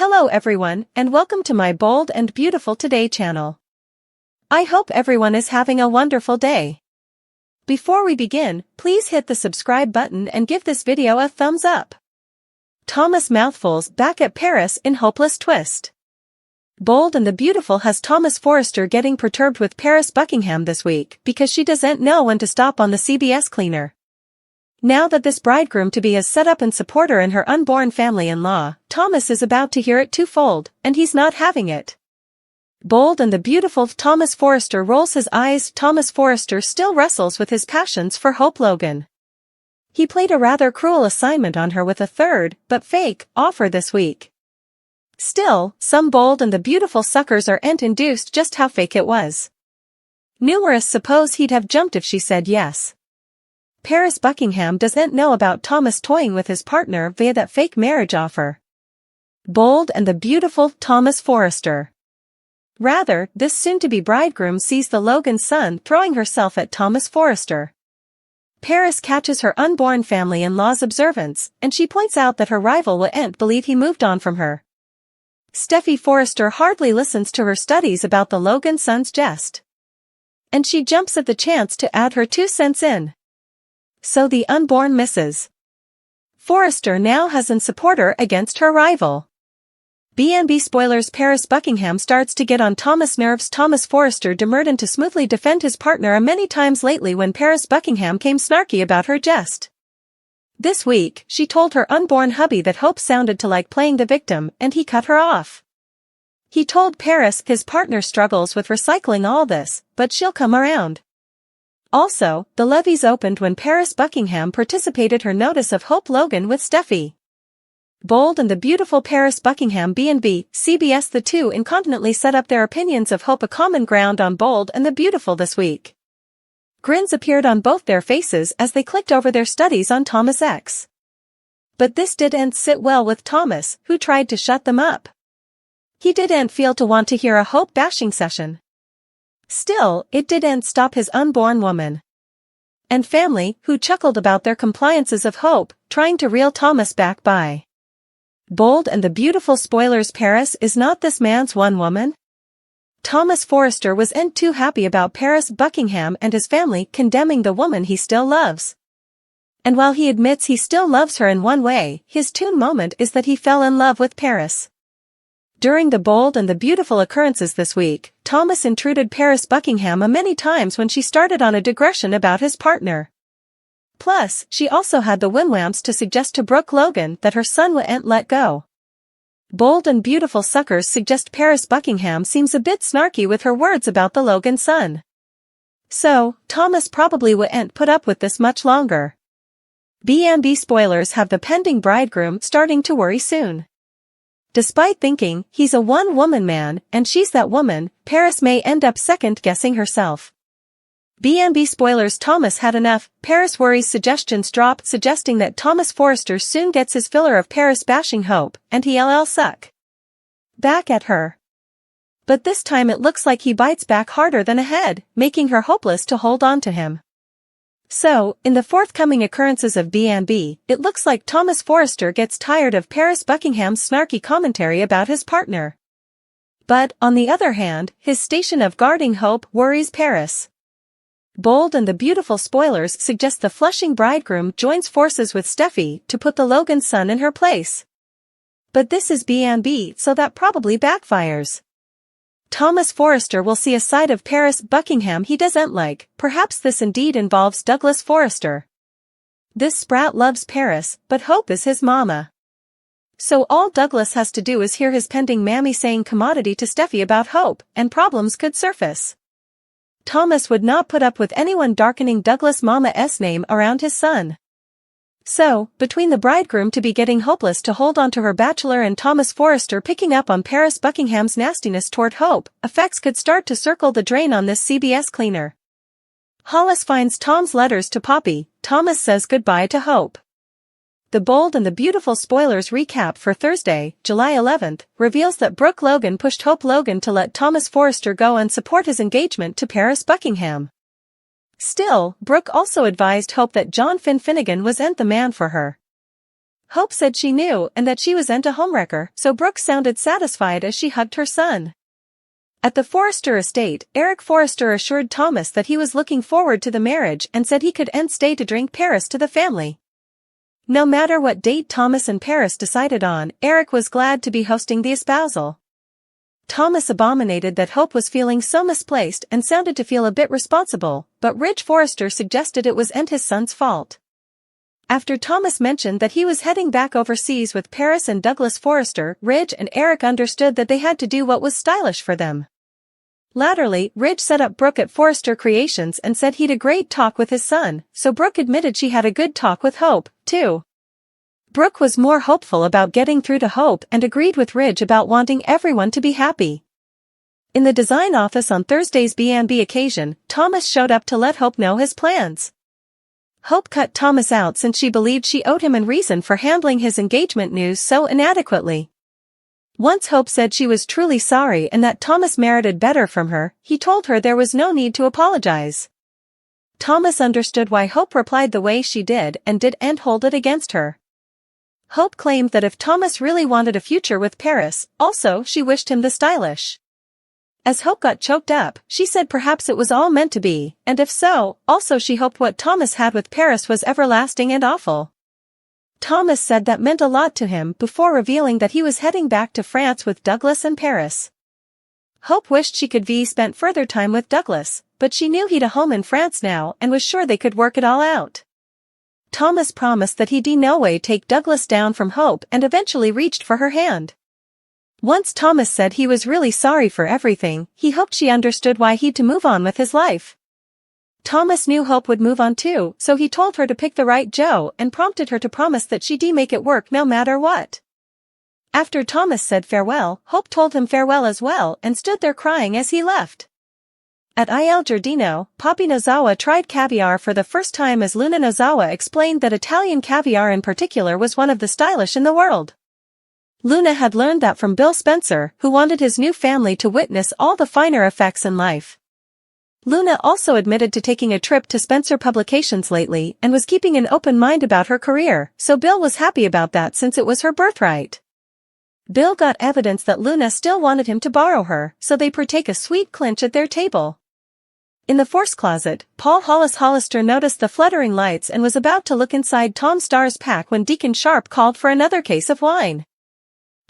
Hello everyone, and welcome to my Bold and Beautiful Today channel. I hope everyone is having a wonderful day. Before we begin, please hit the subscribe button and give this video a thumbs up. Thomas Mouthfuls back at Paris in hopeless twist. Bold and the Beautiful has Thomas Forrester getting perturbed with Paris Buckingham this week because she doesn't know when to stop on the CBS cleaner. Now that this bridegroom-to-be has set up and support her in her unborn family-in-law, Thomas is about to hear it twofold, and he's not having it. Bold and the Beautiful Thomas Forrester rolls his eyes. Thomas Forrester still wrestles with his passions for Hope Logan. He played a rather cruel assignment on her with a third, but fake, offer this week. Still, some Bold and the Beautiful suckers aren't induced just how fake it was. Numerous suppose he'd have jumped if she said yes. Paris Buckingham doesn't know about Thomas toying with his partner via that fake marriage offer. Bold and the Beautiful Thomas Forrester. Rather, this soon-to-be bridegroom sees the Logan's son throwing herself at Thomas Forrester. Paris catches her unborn family-in-law's observance, and she points out that her rival wouldn't believe he moved on from her. Steffi Forrester hardly listens to her studies about the Logan son's jest. And she jumps at the chance to add her 2 cents in. So the unborn Mrs. Forrester now has an supporter against her rival. B&B spoilers. Paris Buckingham starts to get on Thomas' nerves. Thomas Forrester demurred to smoothly defend his partner many times lately when Paris Buckingham came snarky about her jest. This week, she told her unborn hubby that Hope sounded to like playing the victim, and he cut her off. He told Paris his partner struggles with recycling all this, but she'll come around. Also, the levees opened when Paris Buckingham participated her notice of Hope Logan with Steffi. Bold and the Beautiful Paris Buckingham B&B, CBS. The two incontinently set up their opinions of Hope a common ground on Bold and the Beautiful this week. Grins appeared on both their faces as they clicked over their studies on Thomas X. But this didn't sit well with Thomas, who tried to shut them up. He didn't feel to want to hear a Hope bashing session. Still, it didn't stop his unborn woman and family, who chuckled about their compliances of Hope, trying to reel Thomas back by. Bold and the Beautiful spoilers. Paris is not this man's one woman. Thomas Forrester wasn't too happy about Paris Buckingham and his family condemning the woman he still loves. And while he admits he still loves her in one way, his tune moment is that he fell in love with Paris. During the Bold and the Beautiful occurrences this week, Thomas intruded Paris Buckingham many times when she started on a digression about his partner. Plus, she also had the wimwams to suggest to Brooke Logan that her son wouldn't let go. Bold and Beautiful suckers suggest Paris Buckingham seems a bit snarky with her words about the Logan son. So, Thomas probably wouldn't put up with this much longer. B&B spoilers have the pending bridegroom starting to worry soon. Despite thinking he's a one-woman man and she's that woman, Paris may end up second-guessing herself. B&B spoilers. Thomas had enough. Paris worries. Suggestions dropped suggesting that Thomas Forrester soon gets his filler of Paris bashing Hope, and he'll suck back at her. But this time it looks like he bites back harder than ahead, making her hopeless to hold on to him. So, in the forthcoming occurrences of B&B, it looks like Thomas Forrester gets tired of Paris Buckingham's snarky commentary about his partner. But, on the other hand, his station of guarding Hope worries Paris. Bold and the Beautiful spoilers suggest the Flushing bridegroom joins forces with Steffi to put the Logan son in her place. But this is B&B, so that probably backfires. Thomas Forrester will see a side of Paris Buckingham he doesn't like. Perhaps this indeed involves Douglas Forrester. This sprat loves Paris, but Hope is his mama. So all Douglas has to do is hear his pending mammy saying commodity to Steffi about Hope, and problems could surface. Thomas would not put up with anyone darkening Douglas Mama's name around his son. So, between the bridegroom-to-be getting hopeless to hold on to her bachelor and Thomas Forrester picking up on Paris Buckingham's nastiness toward Hope, effects could start to circle the drain on this CBS cleaner. Hollis finds Tom's letters to Poppy. Thomas says goodbye to Hope. The Bold and the Beautiful spoilers recap for Thursday, July 11th, reveals that Brooke Logan pushed Hope Logan to let Thomas Forrester go and support his engagement to Paris Buckingham. Still, Brooke also advised Hope that John Finnegan wasn't the man for her. Hope said she knew and that she was a homewrecker, so Brooke sounded satisfied as she hugged her son. At the Forrester estate, Eric Forrester assured Thomas that he was looking forward to the marriage and said he could stay to drink Paris to the family. No matter what date Thomas and Paris decided on, Eric was glad to be hosting the espousal. Thomas abominated that Hope was feeling so misplaced and sounded to feel a bit responsible, but Ridge Forrester suggested it was his son's fault. After Thomas mentioned that he was heading back overseas with Paris and Douglas Forrester, Ridge and Eric understood that they had to do what was stylish for them. Latterly, Ridge set up Brooke at Forrester Creations and said he'd a great talk with his son, so Brooke admitted she had a good talk with Hope, too. Brooke was more hopeful about getting through to Hope and agreed with Ridge about wanting everyone to be happy. In the design office on Thursday's B&B occasion, Thomas showed up to let Hope know his plans. Hope cut Thomas out since she believed she owed him a reason for handling his engagement news so inadequately. Once Hope said she was truly sorry and that Thomas merited better from her, he told her there was no need to apologize. Thomas understood why Hope replied the way she did and didn't hold it against her. Hope claimed that if Thomas really wanted a future with Paris, also she wished him the stylish. As Hope got choked up, she said perhaps it was all meant to be, and if so, also she hoped what Thomas had with Paris was everlasting and awful. Thomas said that meant a lot to him before revealing that he was heading back to France with Douglas and Paris. Hope wished she could spend further time with Douglas, but she knew he'd a home in France now and was sure they could work it all out. Thomas promised that he'd no way take Douglas down from Hope and eventually reached for her hand. Once Thomas said he was really sorry for everything, he hoped she understood why he'd to move on with his life. Thomas knew Hope would move on too, so he told her to pick the right Joe and prompted her to promise that she'd make it work no matter what. After Thomas said farewell, Hope told him farewell as well and stood there crying as he left. At Il Giardino, Papi Nozawa tried caviar for the first time as Luna Nozawa explained that Italian caviar in particular was one of the stylish in the world. Luna had learned that from Bill Spencer, who wanted his new family to witness all the finer effects in life. Luna also admitted to taking a trip to Spencer Publications lately and was keeping an open mind about her career, so Bill was happy about that since it was her birthright. Bill got evidence that Luna still wanted him to borrow her, so they partake a sweet clinch at their table. In the force closet, Paul Hollister noticed the fluttering lights and was about to look inside Tom Starr's pack when Deacon Sharp called for another case of wine.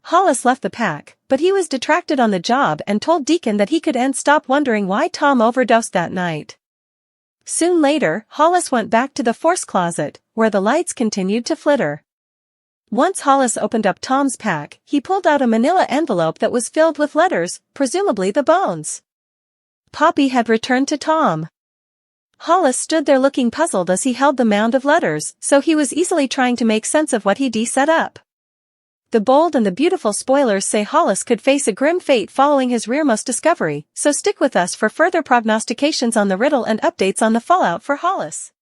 Hollis left the pack, but he was detracted on the job and told Deacon that he could stop wondering why Tom overdosed that night. Soon later, Hollis went back to the force closet, where the lights continued to flitter. Once Hollis opened up Tom's pack, he pulled out a manila envelope that was filled with letters, presumably the bones. Poppy had returned to Tom. Hollis stood there looking puzzled as he held the mound of letters, so he was easily trying to make sense of what he'd set up. The bold and the beautiful spoilers say Hollis could face a grim fate following his rearmost discovery, so stick with us for further prognostications on the riddle and updates on the fallout for Hollis.